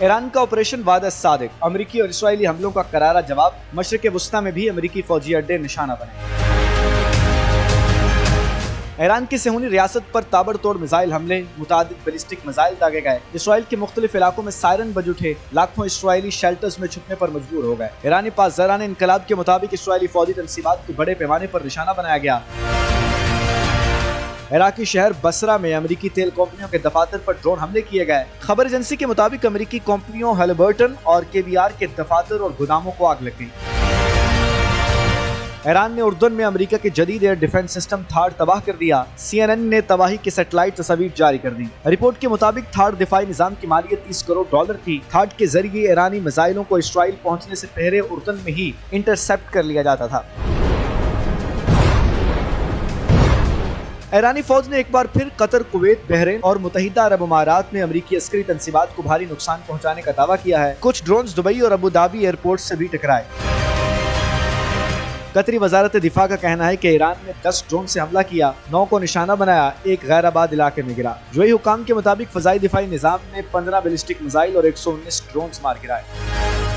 ایران کا آپریشن وعدہ صادق، امریکی اور اسرائیلی حملوں کا کرارا جواب، مشرق وسطی میں بھی امریکی فوجی اڈے نشانہ بنے۔ ایران کی صہیونی ریاست پر تابڑ توڑ میزائل حملے، متعدد بیلسٹک میزائل داغے گئے، اسرائیل کے مختلف علاقوں میں سائرن بج اٹھے، لاکھوں اسرائیلی شیلٹرز میں چھپنے پر مجبور ہو گئے۔ ایرانی پاسداران انقلاب کے مطابق اسرائیلی فوجی تنصیبات کو بڑے پیمانے پر نشانہ بنایا گیا۔ عراقی شہر بصرہ میں امریکی تیل کمپنیوں کے دفاتر پر ڈرون حملے کیے گئے۔ خبر ایجنسی کے مطابق امریکی کمپنیوں ہیلیبرٹن اور KBR کے دفاتر اور گوداموں کو آگ لگ گئی۔ ایران نے اردن میں امریکہ کے جدید ایئر ڈیفنس سسٹم تھاڈ تباہ کر دیا۔ CNN نے تباہی کی سیٹلائٹ تصاویر جاری کر دی۔ رپورٹ کے مطابق تھاڈ دفاعی نظام کی مالیت $30 کروڑ تھی۔ تھاڈ کے ذریعے ایرانی میزائلوں کو اسرائیل پہنچنے سے پہلے اردن میں ہی انٹرسپٹ کر لیا جاتا تھا۔ ایرانی فوج نے ایک بار پھر قطر، کویت، بحرین اور متحدہ عرب امارات میں امریکی عسکری تنصیبات کو بھاری نقصان پہنچانے کا دعویٰ کیا ہے۔ کچھ ڈرونز دبئی اور ابوظہبی ایئرپورٹ سے بھی ٹکرائے۔ قطری وزارت دفاع کا کہنا ہے کہ ایران نے 10 ڈرون سے حملہ کیا، 9 کو نشانہ بنایا، ایک غیر آباد علاقے میں گرا۔ جوئی حکام کے مطابق فضائی دفاعی نظام نے 15 بیلسٹک میزائل اور 119 ڈرونز مار گرائے۔